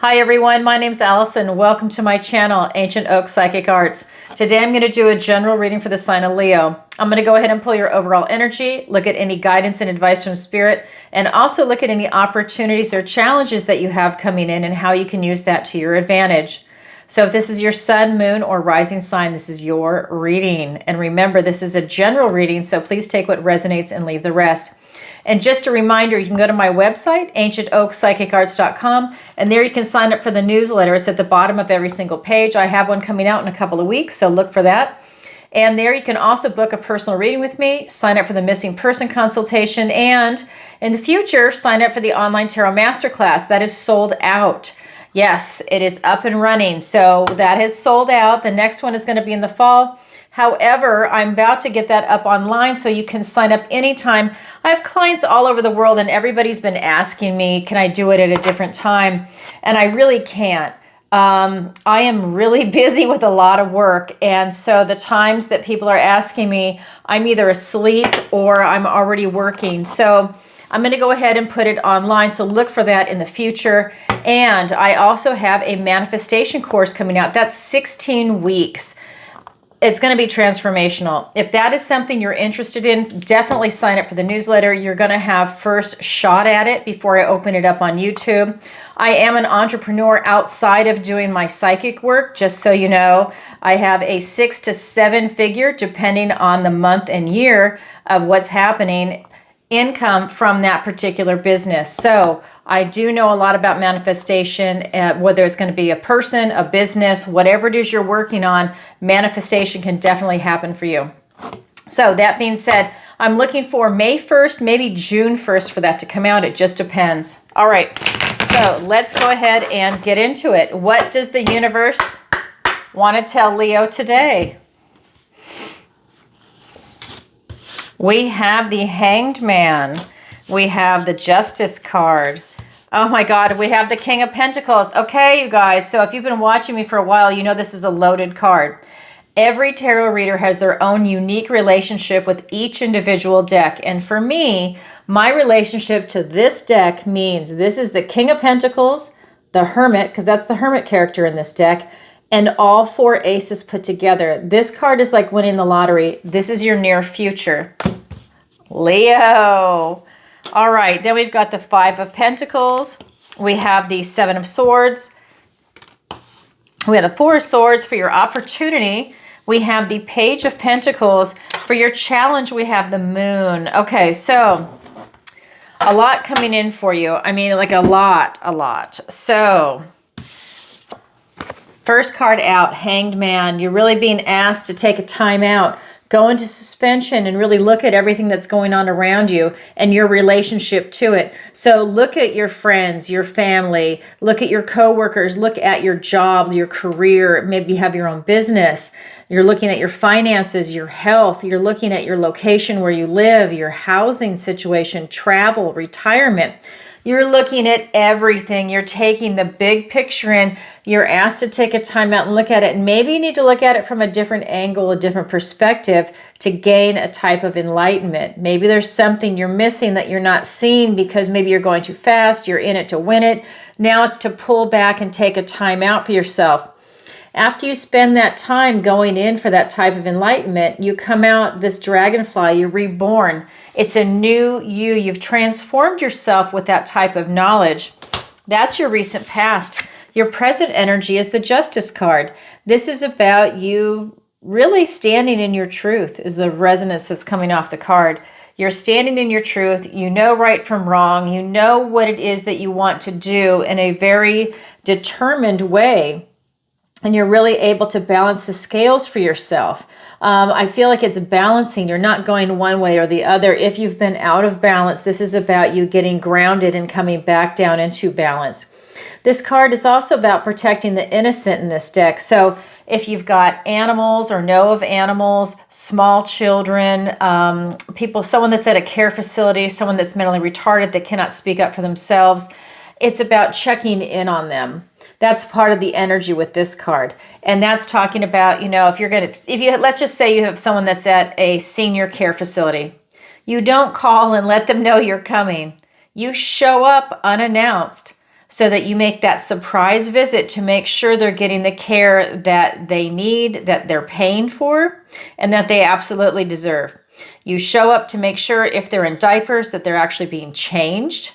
Hi everyone, my name's Alison. Welcome to my channel, Ancient Oak Psychic Arts. Today I'm going to do a general reading for the sign of Leo. I'm going to go ahead and pull your overall energy, look at any guidance and advice from Spirit, and also look at any opportunities or challenges that you have coming in and how you can use that to your advantage. So if this is your sun, moon, or rising sign, this is your reading. And remember, this is a general reading, so please take what resonates and leave the rest. And just a reminder, you can go to my website, ancientoakpsychicarts.com, and there you can sign up for the newsletter. It's at the bottom of every single page. I have one coming out in a couple of weeks, so look for that. And there you can also book a personal reading with me, sign up for the missing person consultation, and in the future, sign up for the online tarot masterclass. That is sold out. Yes, it is up and running. So that has sold out. The next one is going to be in the fall. However, I'm about to get that up online so you can sign up anytime. I have clients all over the world and everybody's been asking me, can I do it at a different time? And I really can't. I am really busy with a lot of work. And so the times that people are asking me, I'm either asleep or I'm already working. So I'm going to go ahead and put it online. So look for that in the future. And I also have a manifestation course coming out. That's 16 weeks. It's going to be transformational. If that is something you're interested in, definitely sign up for the newsletter. You're going to have first shot at it before I open it up on YouTube. I am an entrepreneur outside of doing my psychic work, just so you know. I have a 6 to 7 figure, depending on the month and year of what's happening, income from that particular business. So I do know a lot about manifestation, whether it's going to be a person, a business, whatever it is you're working on, manifestation can definitely happen for you. So that being said, I'm looking for May 1st, maybe June 1st for that to come out. It just depends. All right, so let's go ahead and get into it. What does the universe want to tell Leo today? We have the Hanged Man. We have the Justice card. Oh my God, we have the King of Pentacles. Okay, you guys, so if you've been watching me for a while, you know this is a loaded card. Every tarot reader has their own unique relationship with each individual deck. And for me, my relationship to this deck means this is the King of Pentacles, the Hermit, because that's the Hermit character in this deck, and all 4 aces put together. This card is like winning the lottery. This is your near future. Leo. All right, then we've got the 5 of Pentacles. We have the 7 of Swords. We have the 4 of Swords for your opportunity. We have the Page of Pentacles. For your challenge, we have the Moon. Okay, so a lot coming in for you. I mean, like a lot. So first card out, Hanged Man. You're really being asked to take a time out, go into suspension and really look at everything that's going on around you and your relationship to it. So look at your friends, your family, look at your coworkers, look at your job, your career, maybe you have your own business. You're looking at your finances, your health, you're looking at your location where you live, your housing situation, travel, retirement. You're looking at everything. You're taking the big picture in. You're asked to take a time out and look at it. And maybe you need to look at it from a different angle, a different perspective to gain a type of enlightenment. Maybe there's something you're missing that you're not seeing because maybe you're going too fast. You're in it to win it. Now it's to pull back and take a time out for yourself. After you spend that time going in for that type of enlightenment, you come out this dragonfly, you're reborn. It's a new you. You've transformed yourself with that type of knowledge. That's your recent past. Your present energy is the Justice card. This is about you really standing in your truth, is the resonance that's coming off the card. You're standing in your truth. You know right from wrong. You know what it is that you want to do in a very determined way. And you're really able to balance the scales for yourself. I feel like it's balancing. You're not going one way or the other. If you've been out of balance, this is about you getting grounded and coming back down into balance. This card is also about protecting the innocent in this deck. So if you've got animals or know of animals, small children, people, someone that's at a care facility, someone that's mentally retarded that cannot speak up for themselves, it's about checking in on them. That's part of the energy with this card. And that's talking about, you know, let's just say you have someone that's at a senior care facility. You don't call and let them know you're coming. You show up unannounced. so that you make that surprise visit to make sure they're getting the care that they need, that they're paying for, and that they absolutely deserve. You show up to make sure if they're in diapers that they're actually being changed,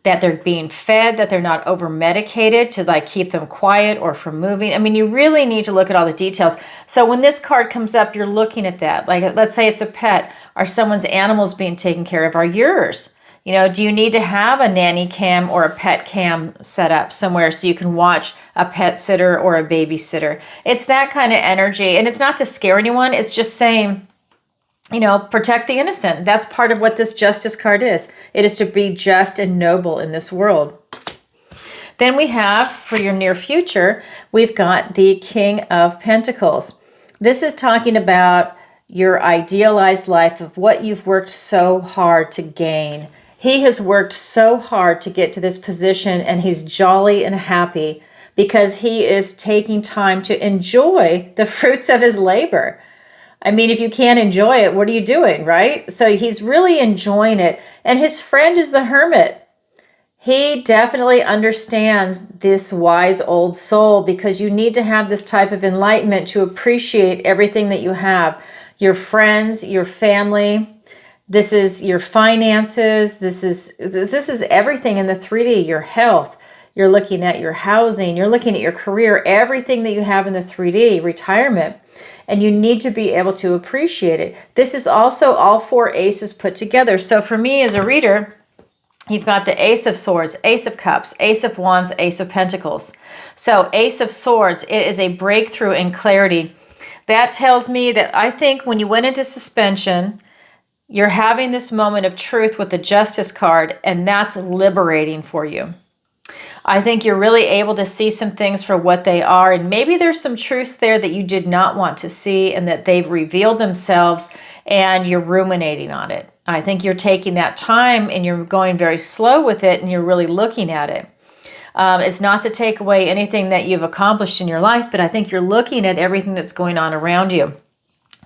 that they're being fed, that they're not over medicated to like keep them quiet or from moving. I mean, you really need to look at all the details. So when this card comes up, you're looking at that. Like, let's say it's a pet. Are someone's animals being taken care of? Are yours? You know, do you need to have a nanny cam or a pet cam set up somewhere so you can watch a pet sitter or a babysitter? It's that kind of energy. And it's not to scare anyone. It's just saying, you know, protect the innocent. That's part of what this justice card is. It is to be just and noble in this world. Then we have, for your near future, we've got the King of Pentacles. This is talking about your idealized life of what you've worked so hard to gain. He has worked so hard to get to this position, and he's jolly and happy because he is taking time to enjoy the fruits of his labor. I mean, if you can't enjoy it, what are you doing, right? So he's really enjoying it. And his friend is the Hermit. He definitely understands this wise old soul because you need to have this type of enlightenment to appreciate everything that you have. Your friends, your family, this is your finances, this is everything in the 3D, your health. You're looking at your housing, you're looking at your career, everything that you have in the 3D, retirement. And you need to be able to appreciate it. This is also all four aces put together. So for me as a reader, you've got the Ace of Swords, Ace of Cups, Ace of Wands, Ace of Pentacles. So Ace of Swords, it is a breakthrough in clarity. That tells me that I think when you went into suspension, you're having this moment of truth with the Justice card, and that's liberating for you. I think you're really able to see some things for what they are, and maybe there's some truths there that you did not want to see and that they've revealed themselves and you're ruminating on it. I think you're taking that time and you're going very slow with it and you're really looking at it. It's not to take away anything that you've accomplished in your life, but I think you're looking at everything that's going on around you.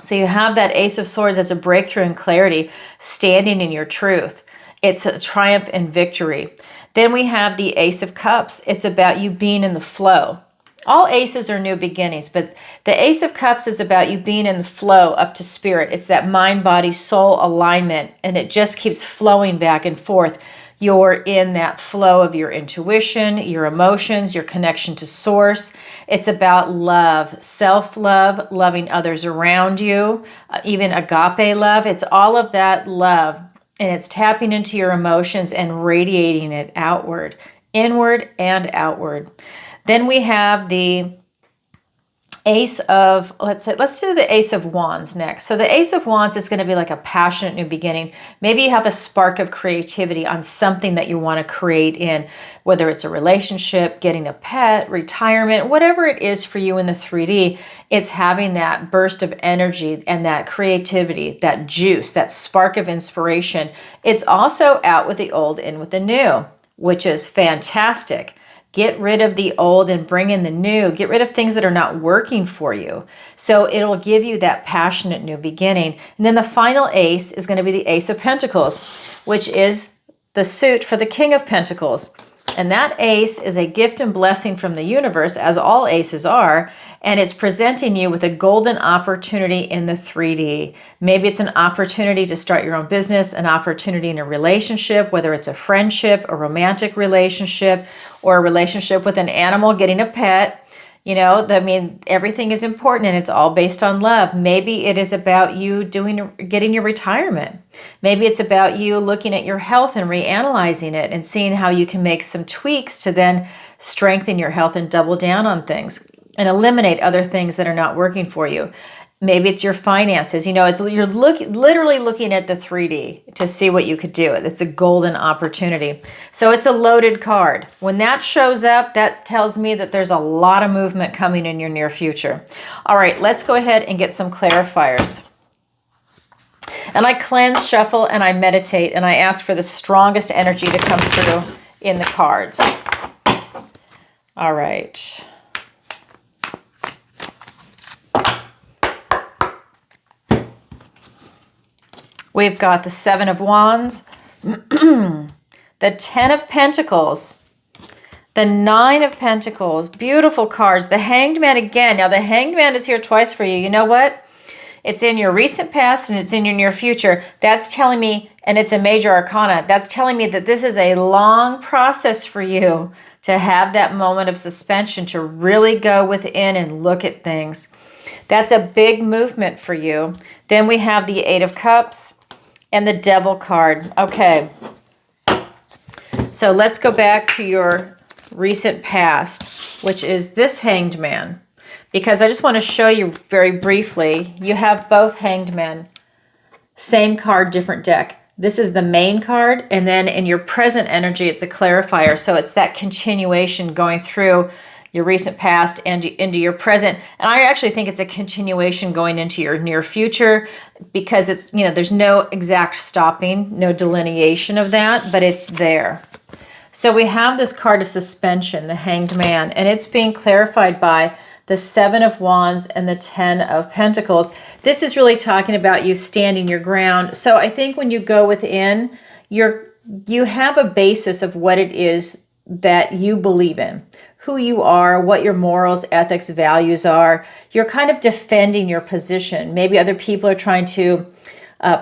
So you have that Ace of Swords as a breakthrough in clarity, standing in your truth. It's a triumph and victory. Then we have the Ace of Cups. It's about you being in the flow. All aces are new beginnings, but the Ace of Cups is about you being in the flow up to spirit. It's that mind, body, soul alignment, and it just keeps flowing back and forth. You're in that flow of your intuition, your emotions, your connection to source. It's about love, self-love, loving others around you, even agape love. It's all of that love. And it's tapping into your emotions and radiating it outward, inward and outward. Then we have the Ace of, let's do the Ace of Wands next. So the Ace of Wands is going to be like a passionate new beginning. Maybe you have a spark of creativity on something that you want to create in, whether it's a relationship, getting a pet, retirement, whatever it is for you in the 3D, it's having that burst of energy and that creativity, that juice, that spark of inspiration. It's also out with the old, in with the new, which is fantastic. Get rid of the old and bring in the new. Get rid of things that are not working for you. So it'll give you that passionate new beginning. And then the final ace is going to be the Ace of Pentacles, which is the suit for the King of Pentacles. And that ace is a gift and blessing from the universe, as all aces are, and it's presenting you with a golden opportunity in the 3D. Maybe it's an opportunity to start your own business, an opportunity in a relationship, whether it's a friendship, a romantic relationship, or a relationship with an animal, getting a pet. You know, I mean, everything is important and it's all based on love. Maybe it is about you getting your retirement. Maybe it's about you looking at your health and reanalyzing it and seeing how you can make some tweaks to then strengthen your health and double down on things and eliminate other things that are not working for you. Maybe it's your finances. You know, you're literally looking at the 3D to see what you could do. It's a golden opportunity. So it's a loaded card. When that shows up, that tells me that there's a lot of movement coming in your near future. All right, let's go ahead and get some clarifiers. And I cleanse, shuffle, and I meditate, and I ask for the strongest energy to come through in the cards. All right. We've got the Seven of Wands, the Ten of Pentacles, The Nine of Pentacles, beautiful cards. The Hanged Man again. Now the Hanged Man is here twice for you. You know what? It's in your recent past and it's in your near future. That's telling me, and it's a major arcana, that's telling me that this is a long process for you to have that moment of suspension, to really go within and look at things. That's a big movement for you. Then we have the Eight of Cups and the Devil card. Okay. So let's go back to your recent past, which is this Hanged Man. Because I just want to show you very briefly, you have both Hanged Men. Same card, different deck. This is the main card, and then in your present energy, it's a clarifier. So it's that continuation going through your recent past and into your present. And I actually think it's a continuation going into your near future, because it's, you know, there's no exact stopping, no delineation of that, but it's there. So we have this card of suspension, the Hanged Man, and it's being clarified by the Seven of Wands and the Ten of Pentacles. This is really talking about you standing your ground. So I think when you go within, you have a basis of what it is that you believe in, who you are, what your morals, ethics, values are. You're kind of defending your position. Maybe other people are trying to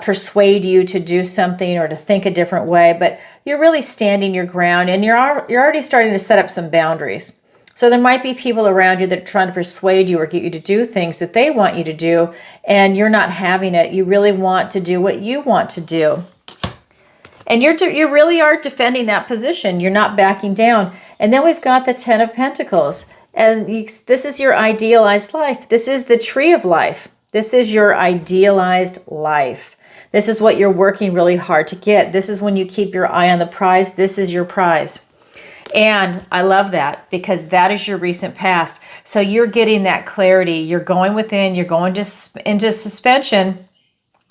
persuade you to do something or to think a different way, but you're really standing your ground, and you're already starting to set up some boundaries. So there might be people around you that are trying to persuade you or get you to do things that they want you to do, and you're not having it. You really want to do what you want to do. And you really are defending that position. You're not backing down. And then we've got the Ten of Pentacles. And this is your idealized life. This is the tree of life. This is your idealized life. This is what you're working really hard to get. This is when you keep your eye on the prize. This is your prize. And I love that, because that is your recent past. So you're getting that clarity. You're going within, you're going into suspension,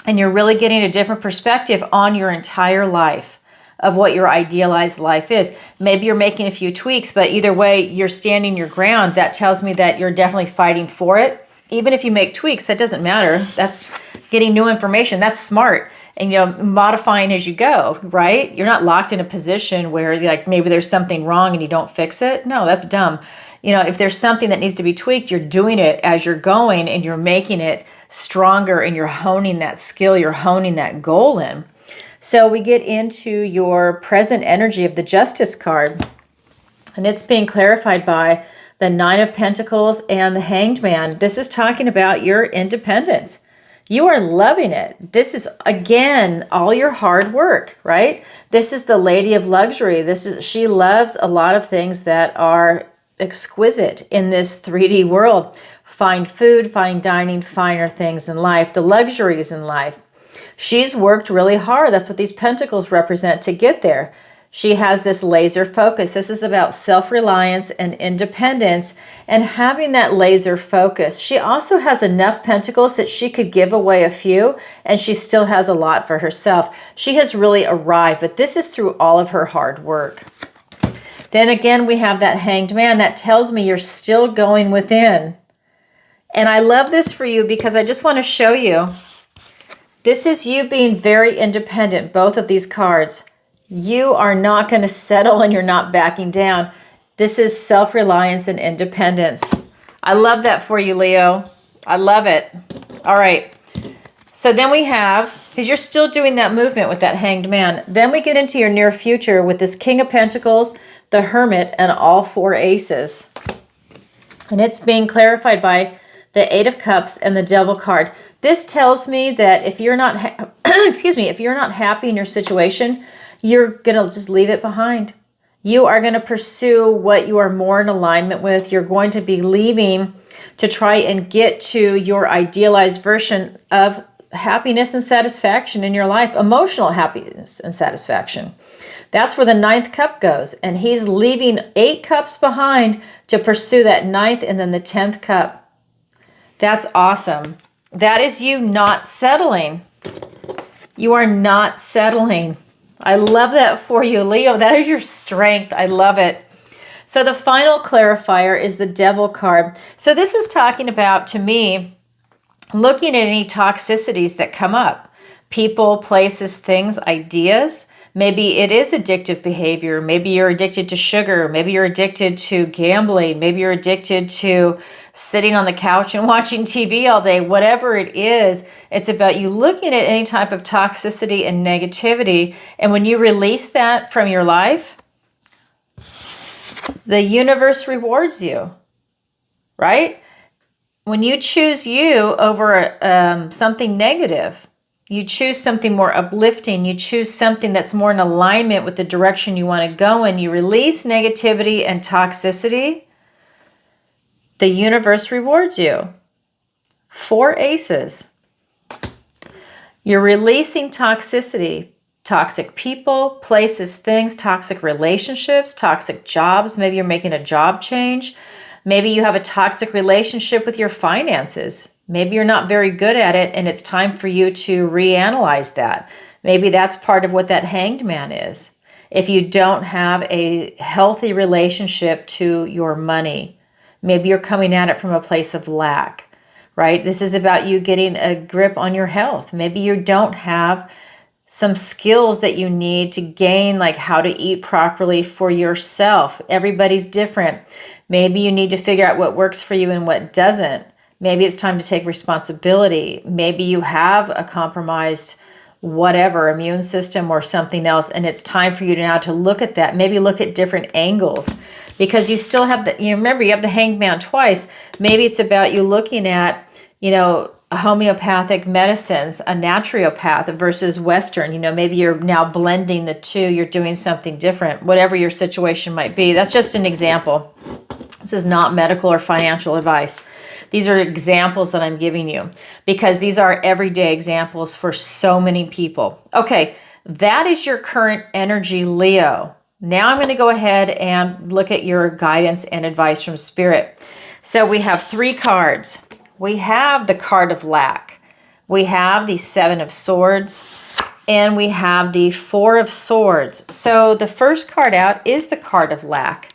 and you're really getting a different perspective on your entire life of what your idealized life is. Maybe you're making a few tweaks, but either way, you're standing your ground. That tells me that you're definitely fighting for it. Even if you make tweaks, that doesn't matter. That's getting new information. That's smart. And, you know, modifying as you go, right? You're not locked in a position where, like, maybe there's something wrong and you don't fix it. No, that's dumb. You know, if there's something that needs to be tweaked, you're doing it as you're going, and you're making it stronger, and you're honing that skill, you're honing that goal in. So we get into your present energy of the Justice card, and it's being clarified by the Nine of Pentacles and the Hanged Man. This is talking about your independence. You are loving it. This is, again, all your hard work, right? This is the Lady of Luxury. She loves a lot of things that are exquisite in this 3D world. Fine food, fine dining, finer things in life, the luxuries in life. She's worked really hard. That's what these pentacles represent to get there. She has this laser focus. This is about self-reliance and independence and having that laser focus. She also has enough pentacles that she could give away a few, and she still has a lot for herself. She has really arrived, but this is through all of her hard work. Then again, we have that Hanged Man. That tells me you're still going within. And I love this for you because I just want to show you. This is you being very independent, both of these cards. You are not going to settle, and you're not backing down. This is self-reliance and independence. I love that for you, Leo. I love it. All right. So then we have, because you're still doing that movement with that Hanged Man, then we get into your near future with this King of Pentacles, the Hermit, and all four aces. And it's being clarified by the Eight of Cups and the Devil card. This tells me that if you're not, if you're not happy in your situation, you're going to just leave it behind. You are going to pursue what you are more in alignment with. You're going to be leaving to try and get to your idealized version of happiness and satisfaction in your life, emotional happiness and satisfaction. That's where the ninth cup goes. And he's leaving 8 cups behind to pursue that ninth and then the 10th cup. That's awesome. That is you not settling. You are not settling. I love that for you, Leo. That is your strength. I love it. So the final clarifier is the Devil card. So this is talking about, to me, looking at any toxicities that come up. People, places, things, ideas Maybe it is addictive behavior. Maybe you're addicted to sugar. Maybe you're addicted to gambling. Maybe you're addicted to sitting on the couch and watching TV all day. Whatever it is, it's about you looking at any type of toxicity and negativity. And when you release that from your life, the universe rewards you, right? When you choose you over something negative, you choose something more uplifting, you choose something that's more in alignment with the direction you want to go in, you release negativity and toxicity, the universe rewards you. 4 aces. You're releasing toxicity, toxic people, places, things, toxic relationships, toxic jobs. Maybe you're making a job change. Maybe you have a toxic relationship with your finances. Maybe you're not very good at it and it's time for you to reanalyze that. Maybe that's part of what that hanged man is. If you don't have a healthy relationship to your money, maybe you're coming at it from a place of lack, right? This is about you getting a grip on your health. Maybe you don't have some skills that you need to gain, like how to eat properly for yourself. Everybody's different. Maybe you need to figure out what works for you and what doesn't. Maybe it's time to take responsibility. Maybe you have a compromised whatever, immune system or something else, and it's time for you now to look at that. Maybe look at different angles, because you still have you remember, you have the hanged man twice. Maybe it's about you looking at, homeopathic medicines, a naturopath versus Western. Maybe you're now blending the two. You're doing something different, whatever your situation might be. That's just an example. This is not medical or financial advice. These are examples that I'm giving you because these are everyday examples for so many people. Okay, that is your current energy, Leo. Now I'm going to go ahead and look at your guidance and advice from Spirit. So we have 3 cards. We have the card of lack. We have the 7 of Swords. And we have the 4 of Swords. So the first card out is the card of lack.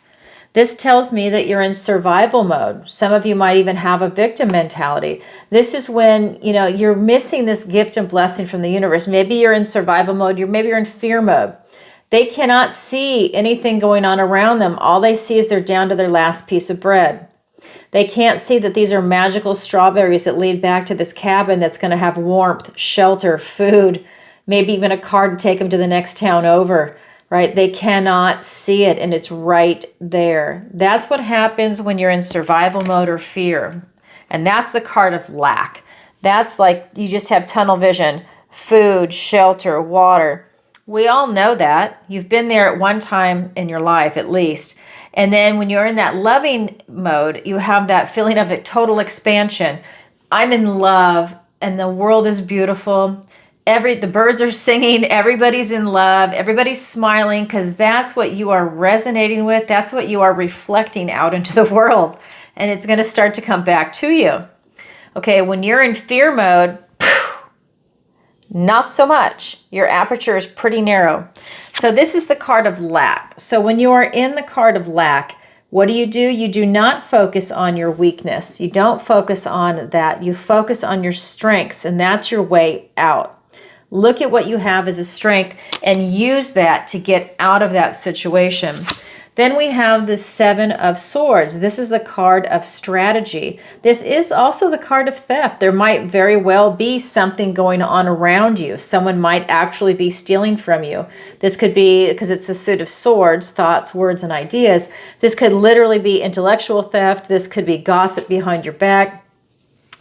This tells me that you're in survival mode. Some of you might even have a victim mentality. This is when, you're missing this gift and blessing from the universe. Maybe you're in survival mode. Maybe you're in fear mode. They cannot see anything going on around them. All they see is they're down to their last piece of bread. They can't see that these are magical strawberries that lead back to this cabin that's going to have warmth, shelter, food, maybe even a car to take them to the next town over. Right? They cannot see it, and it's right there. That's what happens when you're in survival mode or fear. And that's the card of lack. That's like you just have tunnel vision, food, shelter, water. We all know that. You've been there at one time in your life at least. And then when you're in that loving mode, you have that feeling of a total expansion. I'm in love and the world is beautiful. The birds are singing, everybody's in love, everybody's smiling, because that's what you are resonating with. That's what you are reflecting out into the world. And it's going to start to come back to you. Okay, when you're in fear mode, not so much. Your aperture is pretty narrow. So this is the card of lack. So when you are in the card of lack, what do? You do not focus on your weakness. You don't focus on that. You focus on your strengths, and that's your way out. Look at what you have as a strength and use that to get out of that situation. Then we have the 7 of Swords. This is the card of strategy. This is also the card of theft. There might very well be something going on around you. Someone might actually be stealing from you. This could be, because it's the suit of swords, thoughts, words, and ideas. This could literally be intellectual theft. This could be gossip behind your back.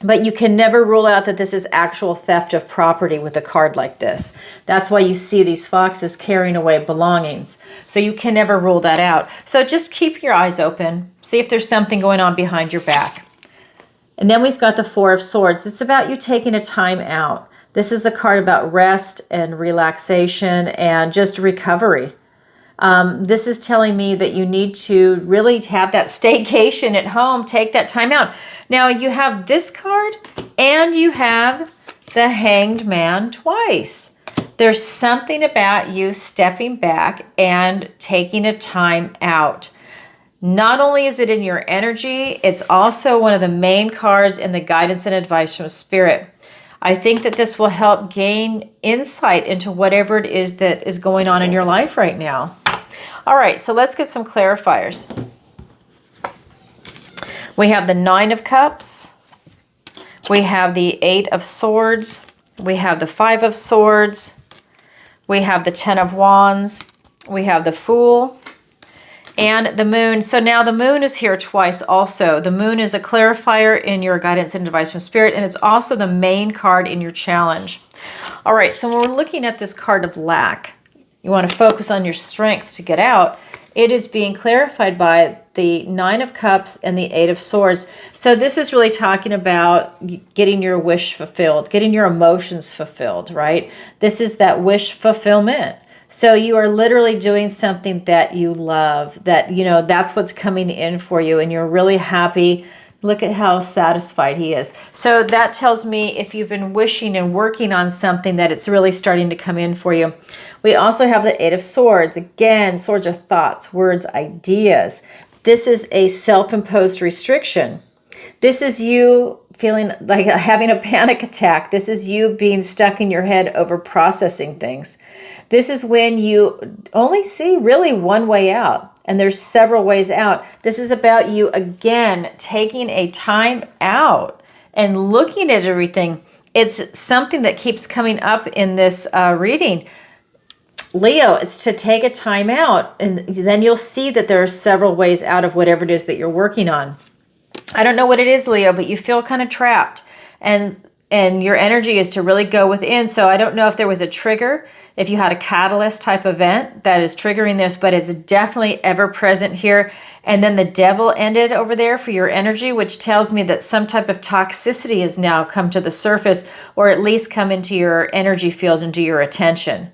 But you can never rule out that this is actual theft of property with a card like this. That's why you see these foxes carrying away belongings. So you can never rule that out. So just keep your eyes open. See if there's something going on behind your back. And then we've got the 4 of Swords. It's about you taking a time out. This is the card about rest and relaxation and just recovery. This is telling me that you need to really have that staycation at home, take that time out. Now you have this card and you have the Hanged Man twice. There's something about you stepping back and taking a time out. Not only is it in your energy, it's also one of the main cards in the guidance and advice from Spirit. I think that this will help gain insight into whatever it is that is going on in your life right now. All right, so let's get some clarifiers. We have the 9 of Cups. We have the 8 of Swords. We have the 5 of Swords. We have the 10 of Wands. We have the Fool and the Moon. So now the Moon is here twice also. The Moon is a clarifier in your guidance and advice from Spirit, and it's also the main card in your challenge. All right, so when we're looking at this card of lack, you want to focus on your strength to get out. It is being clarified by the 9 of Cups and the 8 of Swords. So this is really talking about getting your wish fulfilled, getting your emotions fulfilled, right? This is that wish fulfillment. So you are literally doing something that you love, that, you know, that's what's coming in for you, and you're really happy. Look at how satisfied he is. So that tells me if you've been wishing and working on something, that it's really starting to come in for you. We also have the 8 of Swords. Again, swords are thoughts, words, ideas. This is a self-imposed restriction. This is you feeling like having a panic attack. This is you being stuck in your head over processing things. This is when you only see really one way out, and there's several ways out. This is about you, again, taking a time out and looking at everything. It's something that keeps coming up in this reading. Leo, it's to take a time out, and then you'll see that there are several ways out of whatever it is that you're working on. I don't know what it is, Leo, but you feel kind of trapped, and your energy is to really go within. So I don't know if there was a trigger, if you had a catalyst type event that is triggering this, but it's definitely ever present here. And then the Devil ended over there for your energy, which tells me that some type of toxicity has now come to the surface, or at least come into your energy field, into your attention.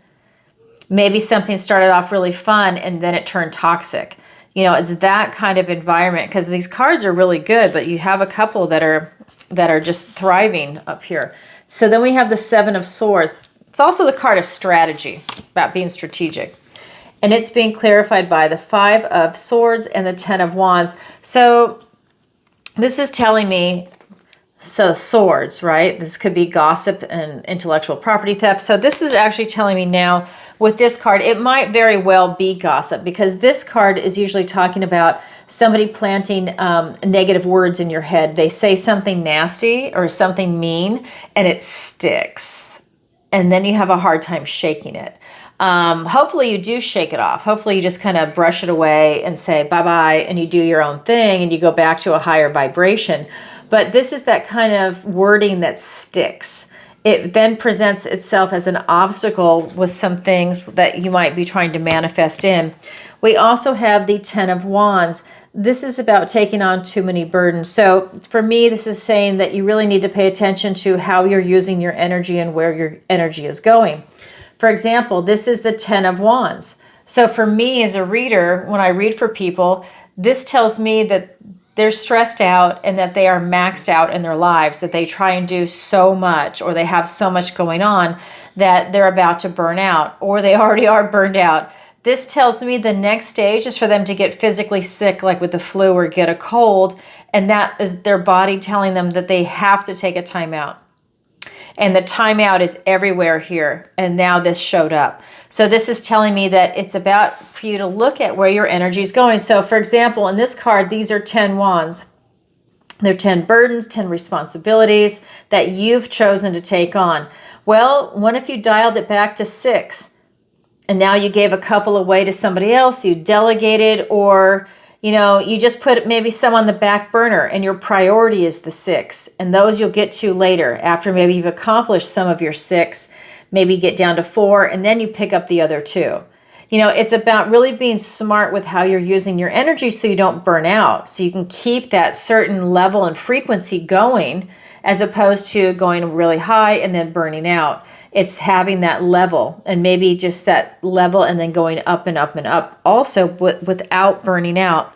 Maybe something started off really fun and then it turned toxic. You know, it's that kind of environment, because these cards are really good, but you have a couple that are just thriving up here. So then we have the 7 of Swords. It's also the card of strategy, about being strategic. And it's being clarified by the 5 of Swords and the 10 of Wands. So this is telling me, so swords, right? This could be gossip and intellectual property theft. So this is actually telling me now with this card, it might very well be gossip, because this card is usually talking about somebody planting negative words in your head. They say something nasty or something mean, and it sticks. And then you have a hard time shaking it. Hopefully you do shake it off. Hopefully you just kind of brush it away and say bye-bye, and you do your own thing and you go back to a higher vibration. But this is that kind of wording that sticks. It then presents itself as an obstacle with some things that you might be trying to manifest in. We also have the 10 of Wands. This is about taking on too many burdens. So for me, this is saying that you really need to pay attention to how you're using your energy and where your energy is going. For example, this is the 10 of Wands. So for me as a reader, when I read for people, this tells me that they're stressed out and that they are maxed out in their lives, that they try and do so much, or they have so much going on that they're about to burn out, or they already are burned out. This tells me the next stage is for them to get physically sick, like with the flu, or get a cold, and that is their body telling them that they have to take a time out. And the timeout is everywhere here, and now this showed up. So this is telling me that it's about for you to look at where your energy is going. So for example, in this card, these are 10 wands. They're 10 burdens, 10 responsibilities that you've chosen to take on. Well, what if you dialed it back to 6? And now you gave a couple away to somebody else, you delegated, or you just put maybe some on the back burner, and your priority is the 6. And those you'll get to later after maybe you've accomplished some of your 6, maybe get down to 4, and then you pick up the other 2. It's about really being smart with how you're using your energy so you don't burn out, so you can keep that certain level and frequency going, as opposed to going really high and then burning out. It's having that level, and maybe just that level and then going up and up and up, also without burning out.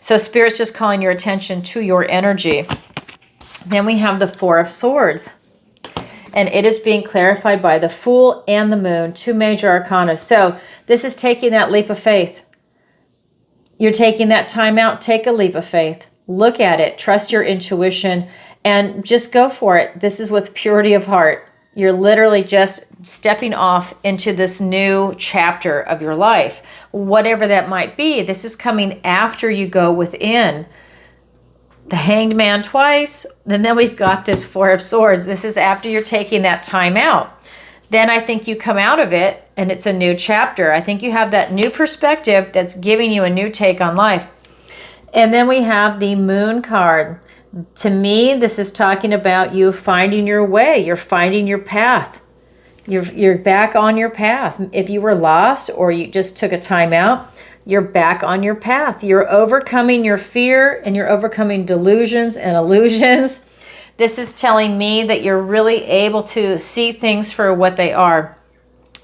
So Spirit's just calling your attention to your energy. Then we have the 4 of Swords, and it is being clarified by the Fool and the Moon, 2 major arcana. So this is taking that leap of faith. You're taking that time out, take a leap of faith. Look at it, trust your intuition, and just go for it. This is with purity of heart. You're literally just stepping off into this new chapter of your life, whatever that might be. This is coming after you go within. The Hanged Man twice, and then we've got this Four of Swords. This is after you're taking that time out. Then I think you come out of it and it's a new chapter. I think you have that new perspective that's giving you a new take on life. And then we have the Moon card. To me, this is talking about you finding your way. You're finding your path. You're back on your path. If you were lost or you just took a time out, you're back on your path. You're overcoming your fear and you're overcoming delusions and illusions. This is telling me that you're really able to see things for what they are.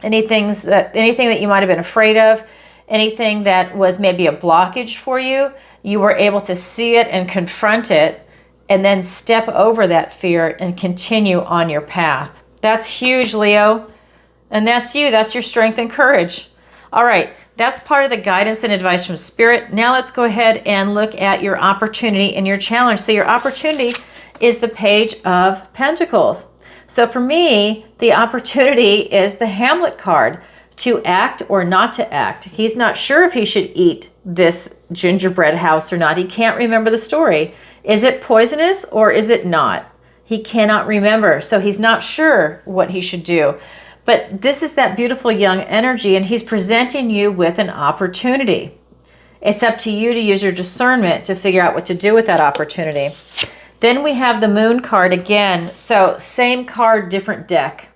Anything that you might have been afraid of, anything that was maybe a blockage for you, you were able to see it and confront it and then step over that fear and continue on your path. That's huge, Leo. And that's you. That's your strength and courage. All right. That's part of the guidance and advice from Spirit. Now let's go ahead and look at your opportunity and your challenge. So your opportunity is the Page of Pentacles. So for me, the opportunity is the Hamlet card, to act or not to act. He's not sure if he should eat this gingerbread house or not. He can't remember the story. Is it poisonous or is it not? He cannot remember. So he's not sure what he should do. But this is that beautiful young energy, and he's presenting you with an opportunity. It's up to you to use your discernment to figure out what to do with that opportunity. Then we have the Moon card again. So same card, different deck.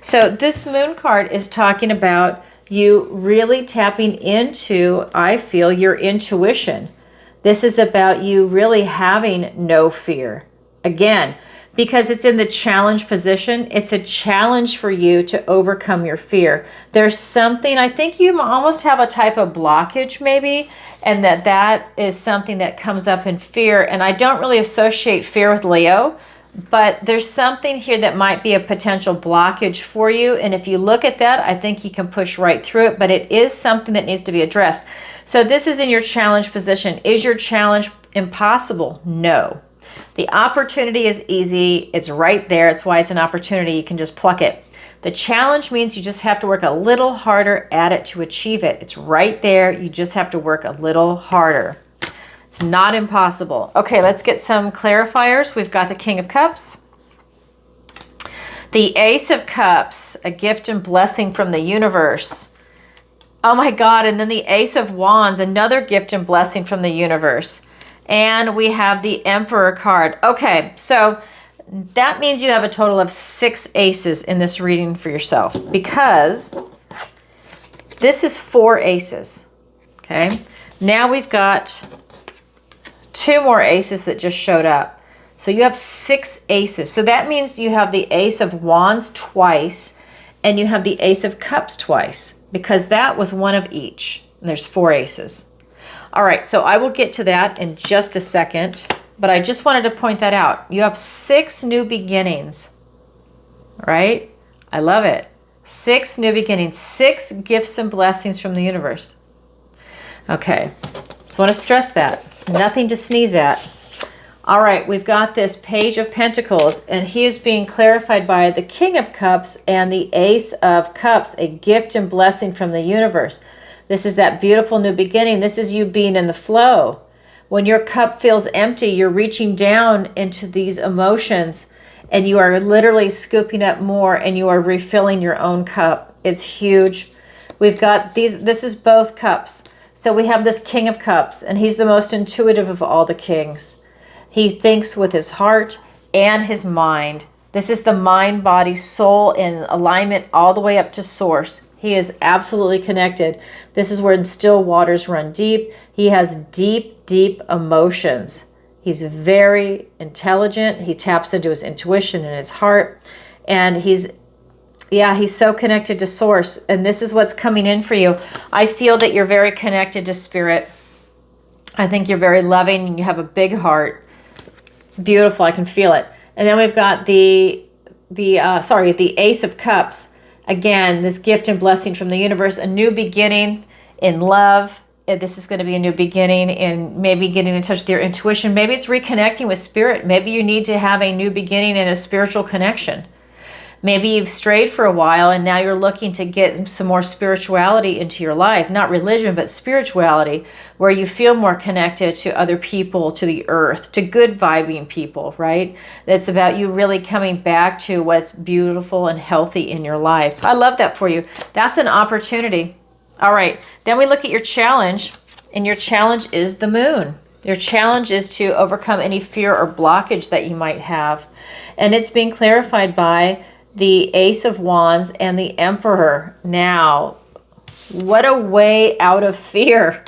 So this Moon card is talking about you really tapping into, I feel, your intuition. This is about you really having no fear. Again, because it's in the challenge position, it's a challenge for you to overcome your fear. There's something, I think you almost have a type of blockage maybe, and that is something that comes up in fear. And I don't really associate fear with Leo, but there's something here that might be a potential blockage for you. And if you look at that, I think you can push right through it, but it is something that needs to be addressed. So this is in your challenge position. Is your challenge impossible? No. The opportunity is easy. It's right there. It's why it's an opportunity. You can just pluck it. The challenge means you just have to work a little harder at it to achieve it. It's right there. You just have to work a little harder. It's not impossible. Okay, let's get some clarifiers. We've got the King of Cups, the Ace of Cups, a gift and blessing from the universe. Oh my God, and then the Ace of Wands, another gift and blessing from the universe. And we have the Emperor card. Okay, so that means you have a total of 6 aces in this reading for yourself, because this is 4 aces. Okay, now we've got 2 more aces that just showed up. So you have 6 aces. So that means you have the Ace of Wands twice and you have the Ace of Cups twice, because that was one of each. And there's 4 aces. All right, so I will get to that in just a second, but I just wanted to point that out. You have 6 new beginnings, right? I love it. 6 new beginnings, 6 gifts and blessings from the universe. Okay, just want to stress that. It's nothing to sneeze at. All right, we've got this Page of Pentacles, and he is being clarified by the King of Cups and the Ace of Cups, a gift and blessing from the universe. This is that beautiful new beginning. This is you being in the flow. When your cup feels empty, you're reaching down into these emotions and you are literally scooping up more and you are refilling your own cup. It's huge. We've got these, this is both cups. So we have this King of Cups, and he's the most intuitive of all the kings. He thinks with his heart and his mind. This is the mind, body, soul in alignment all the way up to source. He is absolutely connected. This is where still waters run deep. He has deep, deep emotions. He's very intelligent. He taps into his intuition and his heart. And he's so connected to source. And this is what's coming in for you. I feel that you're very connected to spirit. I think you're very loving and you have a big heart. It's beautiful. I can feel it. And then we've got the Ace of Cups. Again, this gift and blessing from the universe, a new beginning in love, This is going to be a new beginning, and maybe getting in touch with your intuition. Maybe it's reconnecting with spirit. Maybe you need to have a new beginning and a spiritual connection. Maybe you've strayed for a while and now you're looking to get some more spirituality into your life. Not religion, but spirituality, where you feel more connected to other people, to the earth, to good vibing people, right? That's about you really coming back to what's beautiful and healthy in your life. I love that for you. That's an opportunity. All right, then we look at your challenge, and your challenge is the moon. Your challenge is to overcome any fear or blockage that you might have. And it's being clarified by the Ace of Wands and the Emperor. Now, what a way out of fear.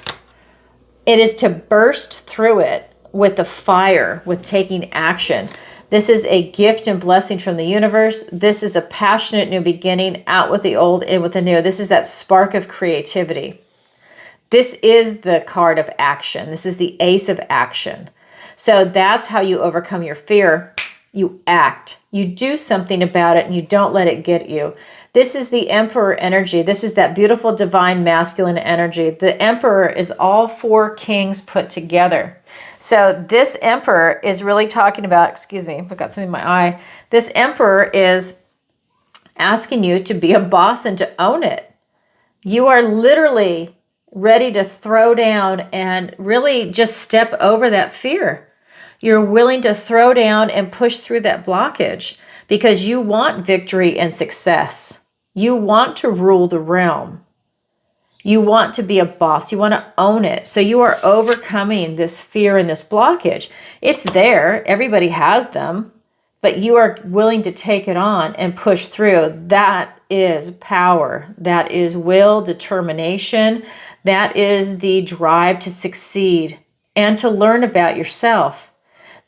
It is to burst through it with the fire, with taking action. This is a gift and blessing from the universe. This is a passionate new beginning, out with the old, in with the new. This is that spark of creativity. This is the card of action. This is the Ace of Action. So that's how you overcome your fear. You act. You do something about it, and you don't let it get you. This is the Emperor energy. This is that beautiful divine masculine energy. The Emperor is all four kings put together. So this Emperor is really talking about, excuse me, I've got something in my eye. This Emperor is asking you to be a boss and to own it. You are literally ready to throw down and really just step over that fear. You're willing to throw down and push through that blockage because you want victory and success. You want to rule the realm. You want to be a boss. You want to own it. So you are overcoming this fear and this blockage. It's there. Everybody has them, but you are willing to take it on and push through. That is power. That is will, determination. That is the drive to succeed and to learn about yourself.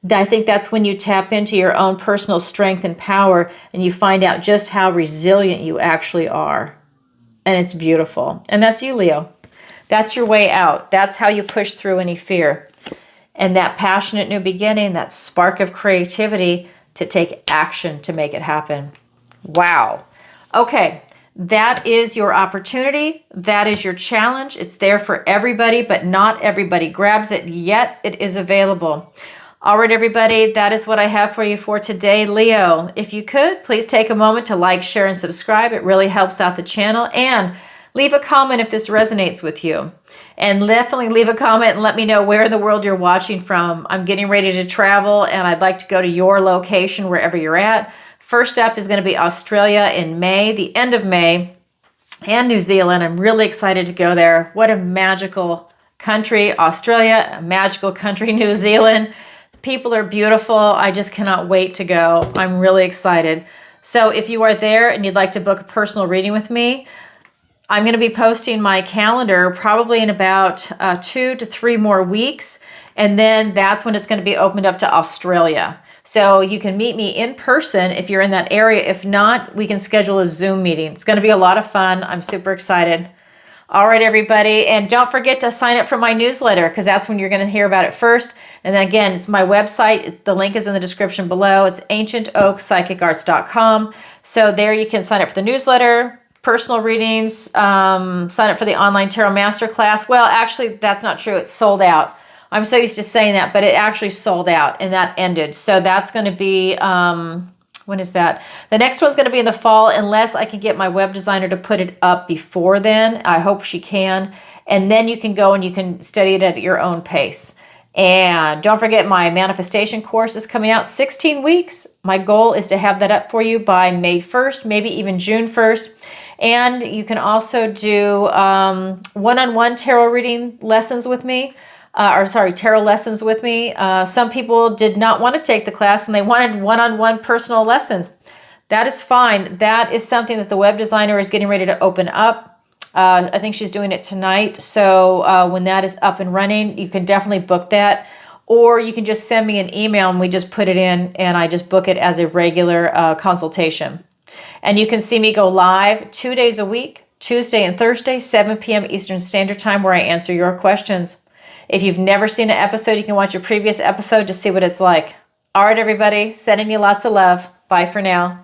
I think that's when you tap into your own personal strength and power, and you find out just how resilient you actually are. And it's beautiful. And that's you, Leo. That's your way out. That's how you push through any fear. And that passionate new beginning, that spark of creativity to take action to make it happen. Wow. Okay. That is your opportunity. That is your challenge. It's there for everybody, but not everybody grabs it, yet it is available. All right, everybody, that is what I have for you for today. Leo, if you could, please take a moment to like, share, and subscribe. It really helps out the channel. And leave a comment if this resonates with you. And definitely leave a comment and let me know where in the world you're watching from. I'm getting ready to travel, and I'd like to go to your location wherever you're at. First up is going to be Australia in May, the end of May, and New Zealand. I'm really excited to go there. What a magical country, Australia, a magical country, New Zealand. People are beautiful. I just cannot wait to go. I'm really excited. So if you are there and you'd like to book a personal reading with me, I'm going to be posting my calendar probably in about 2 to 3 more weeks. And then that's when it's going to be opened up to Australia. So you can meet me in person if you're in that area. If not, we can schedule a Zoom meeting. It's going to be a lot of fun. I'm super excited. All right, everybody. And don't forget to sign up for my newsletter, because that's when you're going to hear about it first. And then again, it's my website. The link is in the description below. It's ancientoakpsychicarts.com. So there you can sign up for the newsletter, personal readings, sign up for the online tarot masterclass. Well, actually, that's not true. It's sold out. I'm so used to saying that, but it actually sold out and that ended. So that's going to be, when is that? The next one's going to be in the fall, unless I can get my web designer to put it up before then. I hope she can. And then you can go and you can study it at your own pace. And don't forget, my manifestation course is coming out 16 weeks. My goal is to have that up for you by May 1st, maybe even June 1st. And you can also do one-on-one tarot reading lessons with me. Tarot lessons with me. Some people did not want to take the class and they wanted one-on-one personal lessons. That is fine. That is something that the web designer is getting ready to open up. I think she's doing it tonight. So when that is up and running, you can definitely book that. Or you can just send me an email and we just put it in and I just book it as a regular consultation. And you can see me go live 2 days a week, Tuesday and Thursday, 7 p.m. Eastern Standard Time, where I answer your questions. If you've never seen an episode, you can watch a previous episode to see what it's like. All right, everybody, sending you lots of love. Bye for now.